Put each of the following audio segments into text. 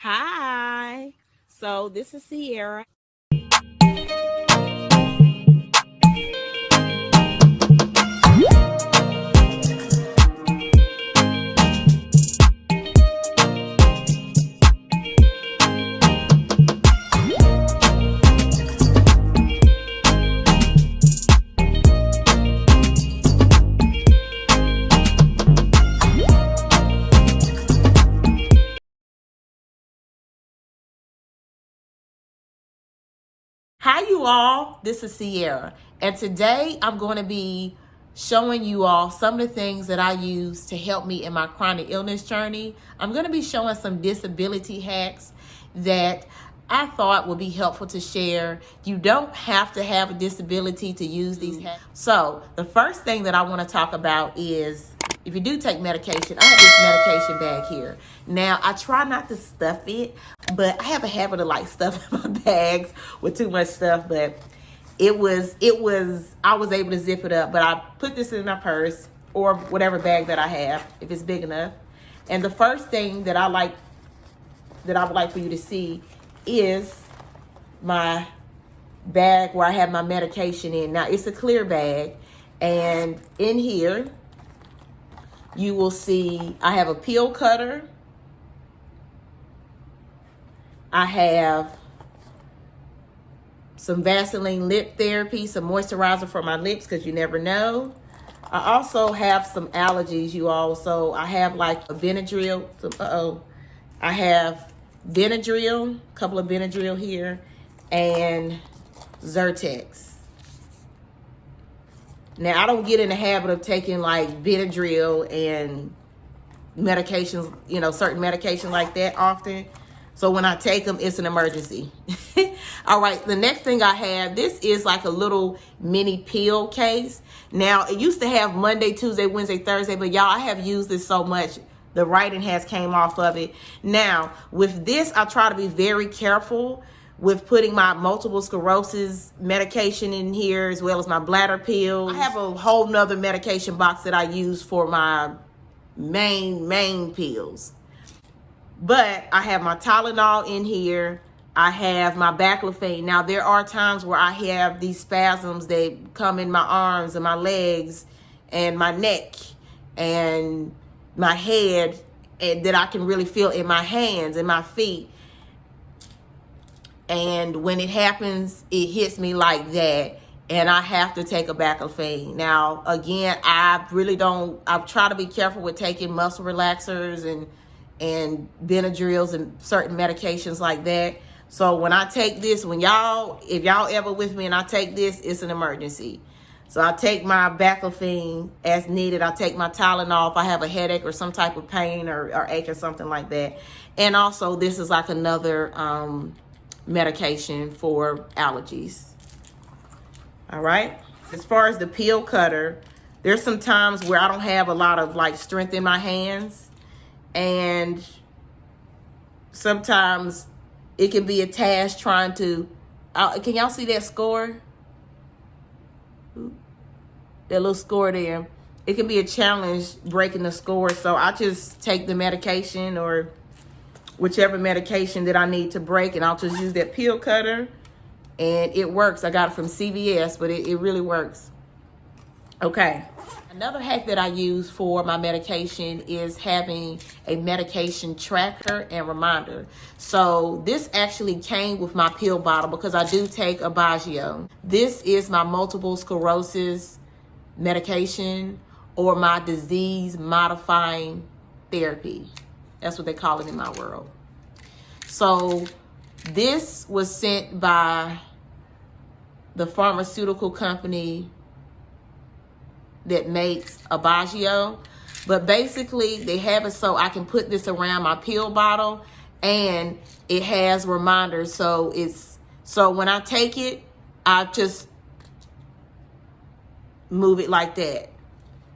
Hi. So this is Sierra. Hi, you all. This is Sierra. And today I'm going to be showing you all some of the things that I use to help me in my chronic illness journey. I'm going to be showing some disability hacks that I thought would be helpful to share. You don't have to have a disability to use these hacks. So the first thing that I want to talk about is if you do take medication, I have this medication bag here. Now, I try not to stuff it, but I have a habit of like stuffing my bags with too much stuff, but I was able to zip it up, but I put this in my purse or whatever bag that I have, if it's big enough. And the first thing that I would like for you to see is my bag where I have my medication in. Now, it's a clear bag, and in here, you will see I have a peel cutter. I have some Vaseline lip therapy, some moisturizer for my lips because you never know. I also have some allergies, you all. So I have like a Benadryl. I have Benadryl, a couple of Benadryl here, and Zyrtex. Now, I don't get in the habit of taking like Benadryl and medications, certain medication like that often. So when I take them, it's an emergency. All right, the next thing I have, this is like a little mini pill case. Now, it used to have Monday, Tuesday, Wednesday, Thursday, but y'all, I have used this so much, the writing has came off of it. Now, with this, I try to be very careful with putting my multiple sclerosis medication in here, as well as my bladder pills. I have a whole nother medication box that I use for my main pills. But I have my Tylenol in here. I have my baclofen. Now, there are times where I have these spasms that come in my arms and my legs and my neck and my head, and that I can really feel in my hands and my feet. And when it happens, it hits me like that, and I have to take a baclofen. Now, again, I try to be careful with taking muscle relaxers and Benadryls and certain medications like that. So when I take this, if y'all ever with me and I take this, it's an emergency. So I take my baclofen as needed. I take my Tylenol if I have a headache or some type of pain or ache or something like that. And also, this is like another medication for allergies. All right. As far as the peel cutter, there's some times where I don't have a lot of like strength in my hands, and sometimes it can be a task trying to, can y'all see that score? That little score there. It can be a challenge breaking the score. So I just take the medication or whichever medication that I need to break, and I'll just use that peel cutter, and it works. I got it from CVS, but it really works. Okay. Another hack that I use for my medication is having a medication tracker and reminder. So this actually came with my pill bottle because I do take Aubagio. This is my multiple sclerosis medication, or my disease modifying therapy. That's what they call it in my world. So this was sent by the pharmaceutical company that makes Aubagio, but basically they have it so I can put this around my pill bottle, and it has reminders. So when I take it, I just move it like that.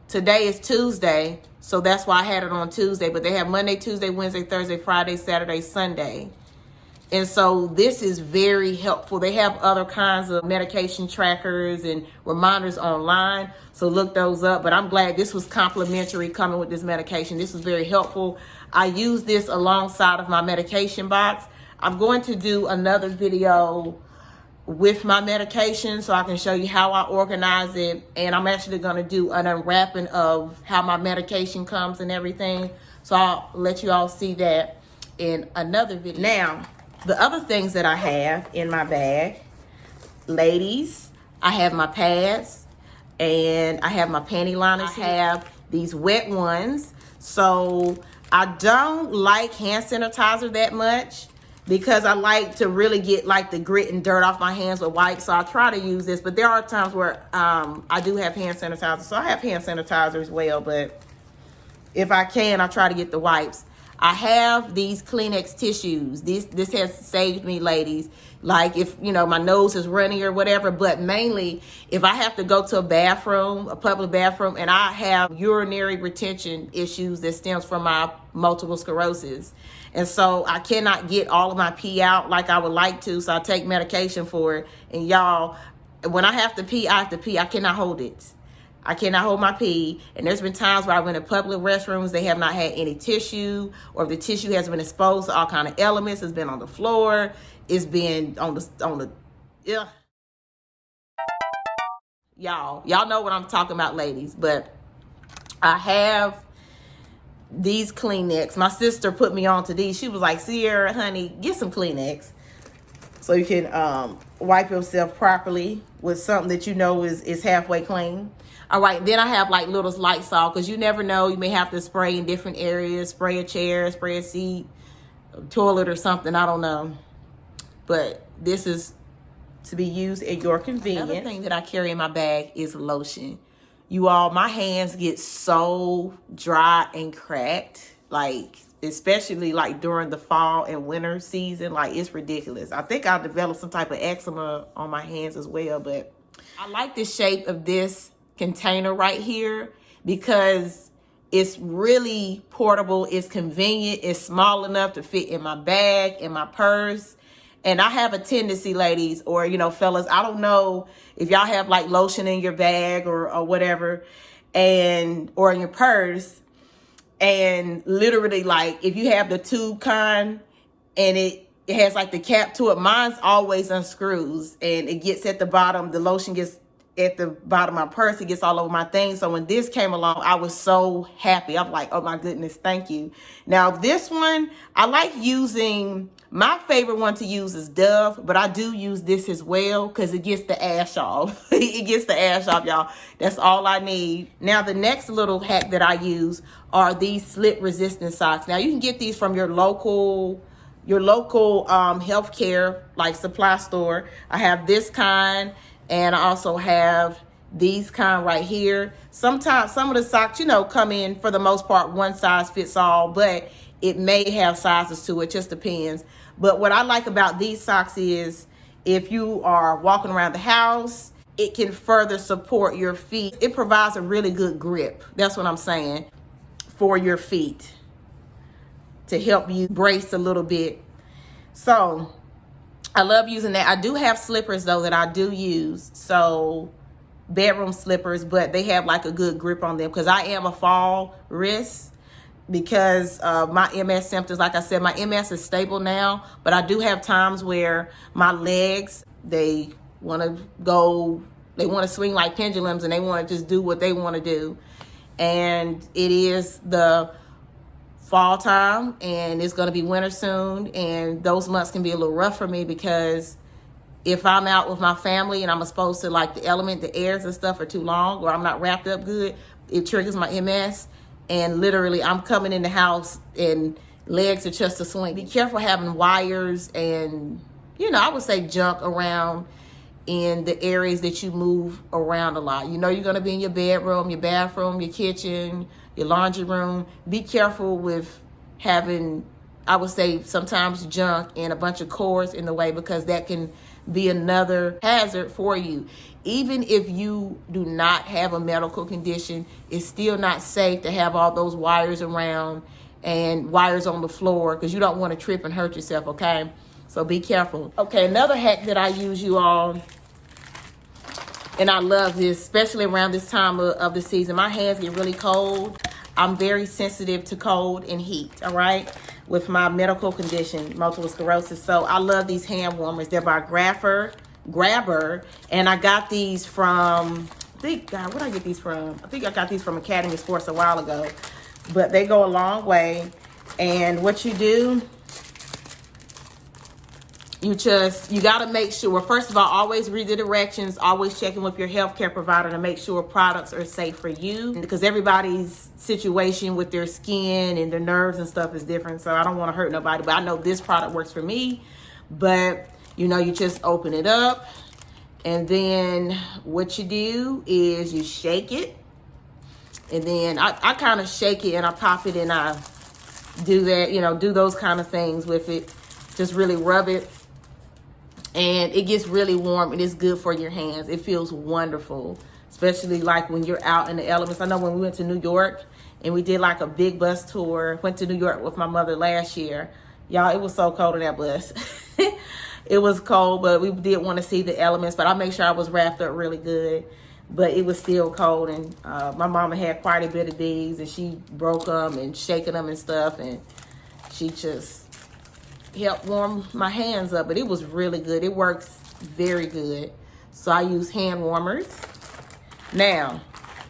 Today is Tuesday, so that's why I had it on Tuesday, but they have Monday, Tuesday, Wednesday, Thursday, Friday, Saturday, Sunday. And so this is very helpful. They have other kinds of medication trackers and reminders online, so look those up. But I'm glad this was complimentary coming with this medication. This was very helpful. I use this alongside of my medication box. I'm going to do another video with my medication so I can show you how I organize it. And I'm actually going to do an unwrapping of how my medication comes and everything. So I'll let you all see that in another video. Now, the other things that I have in my bag, ladies, I have my pads and I have my panty liners. I have these wet ones. So I don't like hand sanitizer that much because I like to really get like the grit and dirt off my hands with wipes. So I try to use this, but there are times where I do have hand sanitizer. So I have hand sanitizer as well, but if I can, I try to get the wipes. I have these Kleenex tissues. This has saved me, ladies. Like if, you know, my nose is runny or whatever, but mainly if I have to go to a bathroom, a public bathroom, and I have urinary retention issues that stems from my multiple sclerosis. And so I cannot get all of my pee out like I would like to, so I take medication for it. And y'all, when I have to pee, I have to pee. I cannot hold it. I cannot hold my pee. And there's been times where I went to public restrooms, they have not had any tissue, or if the tissue has been exposed to all kind of elements, it's been on the floor, it's been on the yeah. Y'all know what I'm talking about, ladies. But I have these Kleenex. My sister put me on to these. She was like, Sierra, honey, get some Kleenex so you can wipe yourself properly with something that you know is halfway clean. All right, then I have like little Lysol, because you never know, you may have to spray in different areas, spray a chair, spray a seat, a toilet or something, I don't know. But this is to be used at your convenience. Another thing that I carry in my bag is lotion. You all, my hands get so dry and cracked, like especially like during the fall and winter season, like it's ridiculous. I think I developed some type of eczema on my hands as well, but I like the shape of this container right here because it's really portable, it's convenient, it's small enough to fit in my bag, in my purse. And I have a tendency, ladies, or, you know, fellas, I don't know if y'all have like lotion in your bag or whatever, or in your purse, and literally like if you have the tube kind and it has like the cap to it, mine's always unscrews and it gets at the bottom, the lotion gets at the bottom of my purse, it gets all over my thing. So when this came along, I was so happy. I'm like, oh my goodness, thank you. Now this one, I like using, my favorite one to use is Dove, but I do use this as well because it gets the ash off. It gets the ash off, y'all. That's all I need. Now the next little hack that I use are these slip resistant socks. Now you can get these from your local healthcare like supply store. I have this kind, and I also have these kind right here. Sometimes some of the socks, you know, come in for the most part one size fits all, but it may have sizes to it, just depends. But what I like about these socks is if you are walking around the house, it can further support your feet. It provides a really good grip. That's what I'm saying, for your feet to help you brace a little bit. So I love using that. I do have slippers though that I do use. So bedroom slippers, but they have like a good grip on them because I am a fall risk because of my MS symptoms. Like I said, my MS is stable now, but I do have times where my legs, they want to swing like pendulums and they want to just do what they want to do. And it is the fall time and it's going to be winter soon, and those months can be a little rough for me because if I'm out with my family and I'm exposed to like the airs and stuff for too long, or I'm not wrapped up good, it triggers my MS, and literally I'm coming in the house and legs are just a swing. Be careful having wires and, you know, I would say junk around in the areas that you move around a lot. You know, you're going to be in your bedroom, your bathroom, your kitchen, your laundry room. Be careful with having, I would say, sometimes junk and a bunch of cords in the way, because that can be another hazard for you. Even if you do not have a medical condition, it's still not safe to have all those wires around and wires on the floor, because you don't want to trip and hurt yourself, okay? So be careful. Okay, another hack that I use, you all, and I love this, especially around this time of the season. My hands get really cold. I'm very sensitive to cold and heat, all right, with my medical condition, multiple sclerosis. So I love these hand warmers. They're by Grabber, and I got these from, where did I get these from? I think I got these from Academy Sports a while ago, but they go a long way. And what you do, you got to make sure, first of all, always read the directions, always checking with your healthcare provider to make sure products are safe for you, because everybody's situation with their skin and their nerves and stuff is different. So I don't want to hurt nobody, but I know this product works for me. But, you know, you just open it up, and then what you do is you shake it. And then I kind of shake it and I pop it and I do that, you know, do those kind of things with it. Just really rub it. And it gets really warm. It is good for your hands. It feels wonderful, especially like when you're out in the elements. I know when we went to New York and we did like a big bus tour, went to New York with my mother last year. Y'all, it was so cold in that bus. It was cold, but we did want to see the elements. But I made sure I was wrapped up really good. But it was still cold. And my mama had quite a bit of these, and she broke them and shaking them and stuff. And she just help warm my hands up, but it was really good. It works very good. So I use hand warmers. Now,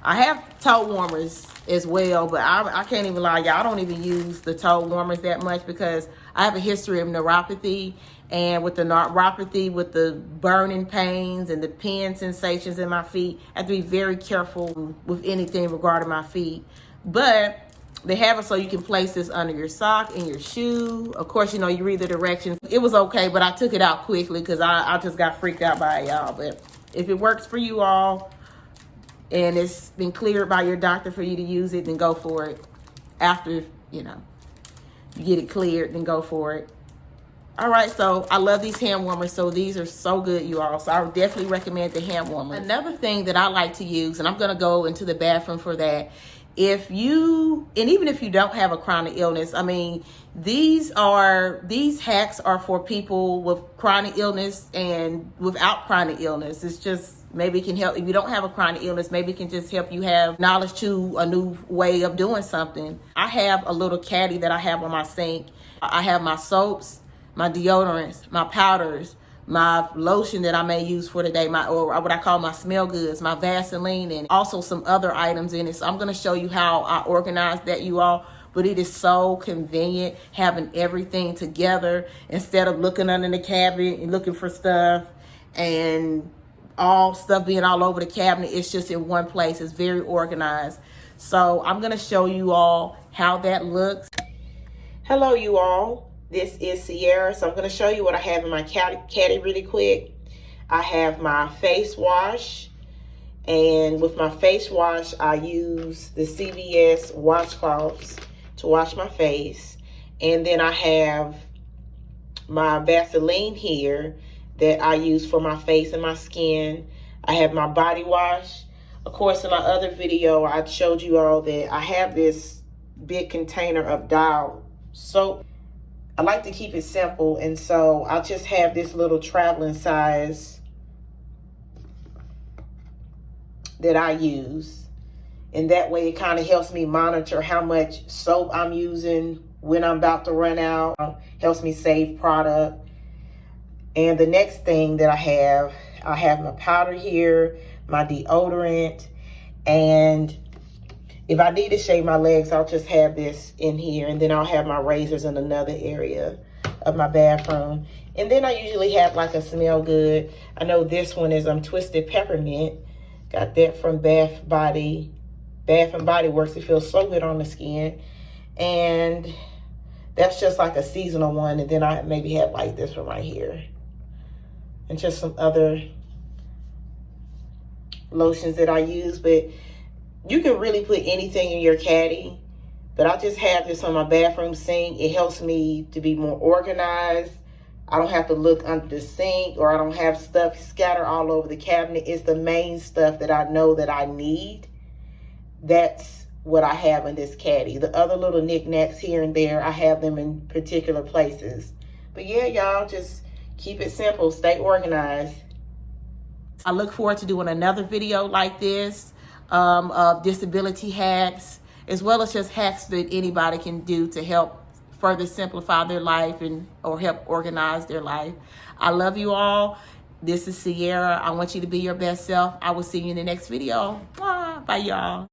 I have toe warmers as well, but I can't even lie, y'all, I don't even use the toe warmers that much because I have a history of neuropathy, and with the neuropathy, with the burning pains and the pain sensations in my feet, I have to be very careful with anything regarding my feet. But they have it so you can place this under your sock, in your shoe. Of course, you know, you read the directions. It was okay, but I took it out quickly because I just got freaked out by it, y'all. But if it works for you all and it's been cleared by your doctor for you to use it, then go for it. After, you know, you get it cleared, then go for it. All right, so I love these hand warmers. So these are so good, you all. So I would definitely recommend the hand warmers. Another thing that I like to use, and I'm going to go into the bathroom for that, even if you don't have a chronic illness, I mean, these hacks are for people with chronic illness and without chronic illness. It's just, maybe it can help. If you don't have a chronic illness, maybe it can just help you have knowledge to a new way of doing something. I have a little caddy that I have on my sink. I have my soaps, my deodorants, my powders, my lotion that I may use for the day, or what I call my smell goods, my Vaseline, and also some other items in it. So I'm going to show you how I organize that, you all. But it is so convenient having everything together instead of looking under the cabinet and looking for stuff and all stuff being all over the cabinet. It's just in one place. It's very organized. So I'm going to show you all how that looks. Hello, you all. This is Sierra. So I'm going to show you what I have in my caddy really quick. I have my face wash. And with my face wash, I use the CVS washcloths to wash my face. And then I have my Vaseline here that I use for my face and my skin. I have my body wash. Of course, in my other video, I showed you all that I have this big container of Dial soap. I like to keep it simple, and so I'll just have this little traveling size that I use. And that way it kind of helps me monitor how much soap I'm using, when I'm about to run out, helps me save product. And the next thing that I have my powder here, my deodorant, and if I need to shave my legs, I'll just have this in here, and then I'll have my razors in another area of my bathroom. And then I usually have like a smell good. I know this one is Twisted Peppermint. Got that from Bath and Body Works. It feels so good on the skin. And that's just like a seasonal one. And then I maybe have like this one right here. And just some other lotions that I use. But you can really put anything in your caddy, but I just have this on my bathroom sink. It helps me to be more organized. I don't have to look under the sink, or I don't have stuff scattered all over the cabinet. It's the main stuff that I know that I need. That's what I have in this caddy. The other little knickknacks here and there, I have them in particular places. But yeah, y'all, just keep it simple. Stay organized. I look forward to doing another video like this of disability hacks, as well as just hacks that anybody can do to help further simplify their life or help organize their life. I love you all. This is Sierra. I want you to be your best self. I will see you in the next video. Bye, y'all.